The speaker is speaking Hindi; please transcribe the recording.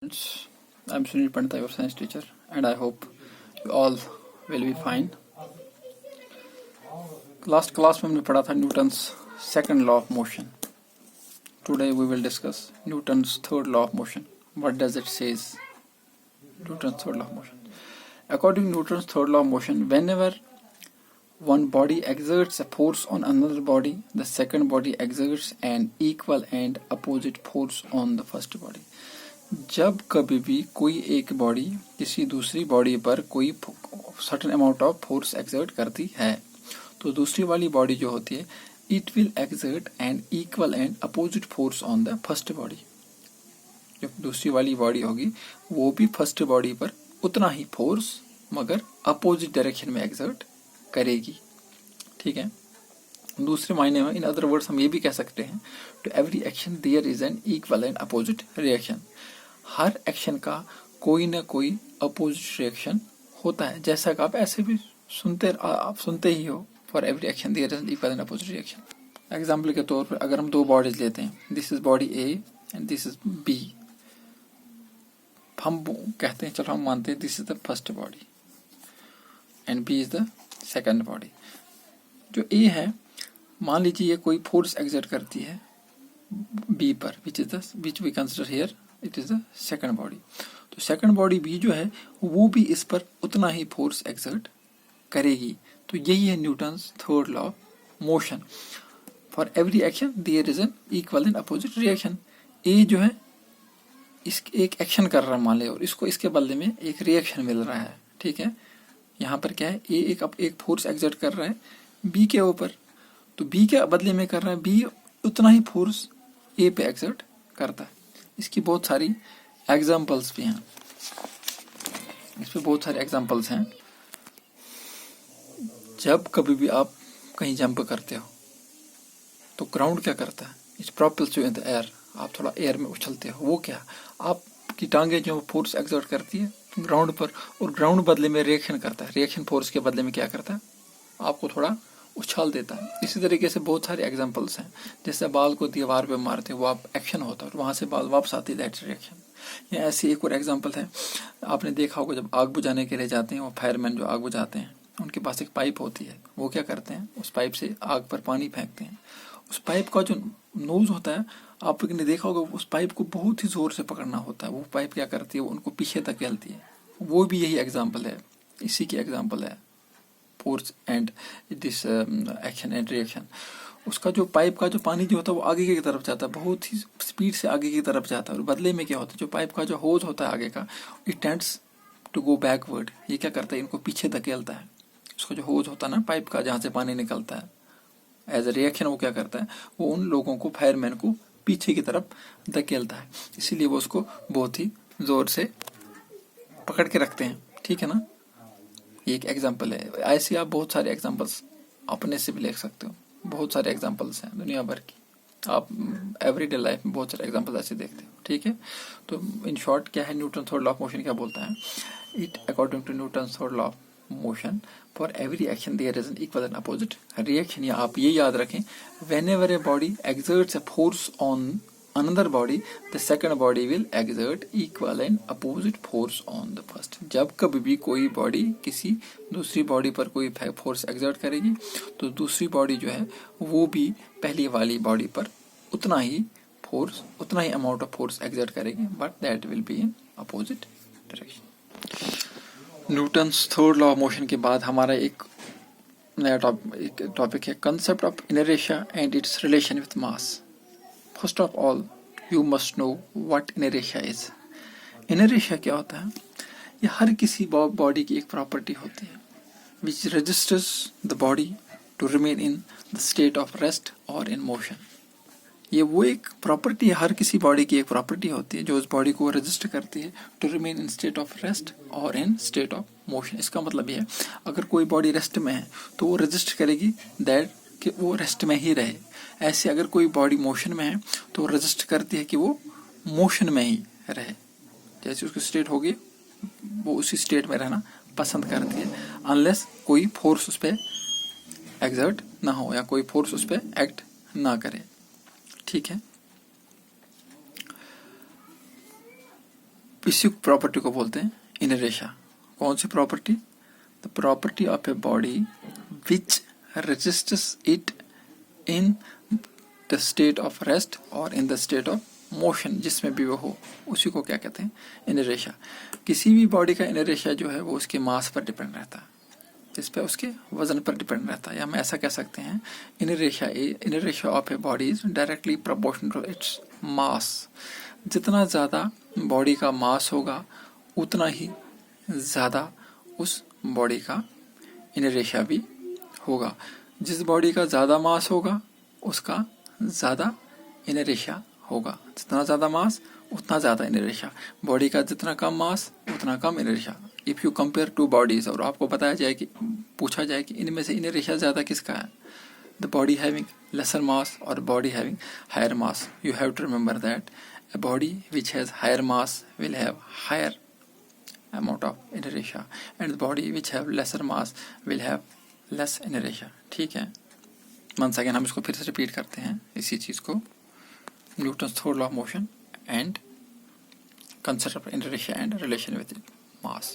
Friends, I'm Sunil Pandita, your science teacher, and I hope you all will be fine. Last class में हमने पढ़ा था Newton's second law of motion. Today we will discuss Newton's third law of motion. What does it says? Newton's third law of motion. According to Newton's third law of motion, whenever one body exerts a force on another body, the second body exerts an equal and opposite force on the first body. जब कभी भी कोई एक बॉडी किसी दूसरी बॉडी पर कोई certain amount of force exert करती है तो दूसरी वाली बॉडी जो होती है it will exert an equal and opposite force on the first body. जब दूसरी वाली बॉडी होगी वो भी फर्स्ट बॉडी पर उतना ही फोर्स मगर अपोजिट डायरेक्शन में एक्सर्ट करेगी. ठीक है. दूसरे मायने में इन अदर वर्ड्स हम ये भी कह सकते हैं to every action there is an equal and opposite reaction. हर एक्शन का कोई ना कोई अपोजिट रिएक्शन होता है. जैसा कि आप ऐसे भी सुनते ही हो for every action there is an equal and opposite reaction. Example के तौर पर अगर हम दो बॉडीज लेते हैं, this is body A and this is B. हम कहते हैं, चलो हम मानते हैं this is the first body and B is the second body. जो ए है, मान लीजिए ये कोई फोर्स एक्सर्ट करती है बी पर, which we consider here it is the second body. तो सेकंड बॉडी बी जो है वो भी इस पर उतना ही फोर्स एक्सर्ट करेगी. तो यही है Newton's third law of motion. For every action there is an equal and opposite reaction. ए जो है इस एक एक्शन कर रहा है मान ले, और इसको इसके बदले में एक रिएक्शन मिल रहा है. ठीक है. यहाँ पर क्या है, ए एक फोर्स एक्सर्ट कर रहा है बी के ऊपर, तो बी के बदले में कर रहा है बी उतना ही फोर्स ए पे एक्सर्ट करता है. इसकी बहुत सारी एग्जाम्पल्स भी हैं. इस पे बहुत सारे एग्जाम्पल्स हैं. जब कभी भी आप कहीं जंप करते हो तो ग्राउंड क्या करता है, it's propels you in the air. आप थोड़ा एयर में उछलते हो. वो क्या, आपकी टांगे जो फोर्स एक्सर्ट करती है ग्राउंड पर, और ग्राउंड बदले में रिएक्शन करता है. रिएक्शन फोर्स के बदले में क्या करता है, आपको थोड़ा उछाल देता है. इसी तरीके से बहुत सारे एग्जांपल्स हैं. जैसे बाल को दीवार पे मारते वो आप एक्शन होता है और वहां से बाल वापस आती है, दैट्स रिएक्शन. या ऐसी एक और एग्जांपल है, आपने देखा होगा जब आग बुझाने के लिए जाते हैं वो फायरमैन जो आग बुझाते हैं उनके पास एक पाइप होती है. वो क्या करते हैं, उस पाइप से आग पर पानी फेंकते हैं. उस पाइप का जो नोज होता है, आपने देखा होगा उस पाइप को बहुत ही जोर से पकड़ना होता है. वो पाइप क्या करती है, वो उनको पीछे धकेलती है. वो भी यही एग्जाम्पल है, इसी की एग्जाम्पल है force and this action and reaction. उसका जो पाइप का जो पानी जो होता है वो आगे की तरफ जाता है, बहुत ही स्पीड से आगे की तरफ जाता है. और बदले में क्या होता है, जो पाइप का जो होज होता है आगे का, it tends to go backward. ये क्या करता है, इनको पीछे धकेलता है. उसका जो होज होता है ना पाइप का, जहाँ से पानी निकलता है, एज ए रिएक्शन वो क्या करता है, वो उन लोगों को, फायरमैन को पीछे की तरफ धकेलता है. इसीलिए वो उसको बहुत ही जोर से पकड़ के रखते हैं. ठीक है ना. एक एग्जाम्पल है. ऐसे आप बहुत सारे एग्जाम्पल्स अपने से भी लिख सकते हो. बहुत सारे एग्जाम्पल्स हैं दुनिया भर की. आप एवरीडे लाइफ में बहुत सारे एग्जाम्पल ऐसे देखते हो. ठीक है. तो इन शॉर्ट क्या है, Newton third law of motion क्या बोलता है, it according to Newton third law of motion for every action there is an equal and opposite reaction. या आप ये याद रखें, whenever a body exerts a force on another body, the second body will exert equal and opposite force on the first. जब कभी भी कोई बॉडी किसी दूसरी बॉडी पर कोई फोर्स एक्सर्ट करेगी तो दूसरी बॉडी जो है वो भी पहली वाली बॉडी पर उतना ही अमाउंट ऑफ फोर्स एक्सर्ट करेगी, but that will be in opposite direction. Newton's third law of motion के बाद हमारा एक नया टॉपिक है, concept of inertia and it's relation with mass. First of all, you must know what inertia is. Inertia क्या होता है, ये हर किसी बॉडी की एक प्रॉपर्टी होती है which registers the body to remain in the state of rest or in motion. ये वो एक प्रॉपर्टी है, हर किसी बॉडी की एक प्रॉपर्टी होती है जो उस बॉडी को रजिस्टर करती है to remain in state of rest और इन स्टेट ऑफ मोशन. इसका मतलब ये है, अगर कोई बॉडी रेस्ट में है तो वो रजिस्टर करेगी दैट कि वो रेस्ट में ही रहे. ऐसे अगर कोई बॉडी मोशन में है तो रजिस्टर करती है कि वो मोशन में ही रहे. जैसे उसकी स्टेट होगी वो उसी स्टेट में रहना पसंद करती है, अनलेस कोई फोर्स उस पर एक्सर्ट ना हो या कोई फोर्स उस पर एक्ट ना करे. ठीक है. इसी प्रॉपर्टी को बोलते हैं इनरेशिया। कौन सी property? The property of a body which resists it in the state of rest और in the state of motion, जिसमें भी वो हो, उसी को क्या कहते हैं? इनरेशिया। किसी भी बॉडी का इनरेशिया जो है वो उसके मास पर डिपेंड रहता है, इस पे उसके वजन पर डिपेंड रहता है। या हम ऐसा कह सकते हैं inertia of a body is directly proportional to its mass. जितना ज़्यादा बॉडी का मास होगा उतना ही ज़्यादा उस बॉडी का इनरेशिया भी होगा। जिस बॉडी का ज़्यादा मास होगा उसका ज़्यादा इनरेशिया होगा। जितना ज़्यादा मास उतना ज़्यादा इनरेशिया। बॉडी का जितना कम मास उतना कम inertia. If you compare two bodies और आपको बताया जाए कि पूछा जाए कि इनमें से इनरेशिया ज़्यादा किसका है, the body having lesser mass और body having higher mass, you have to remember that a body which has higher mass will have higher amount of inertia and the body which have lesser mass will have less inertia। ठीक है, once again हम इसको फिर से रिपीट करते हैं इसी चीज़ को, Newton's third law of motion and concept of inertia and relation with mass।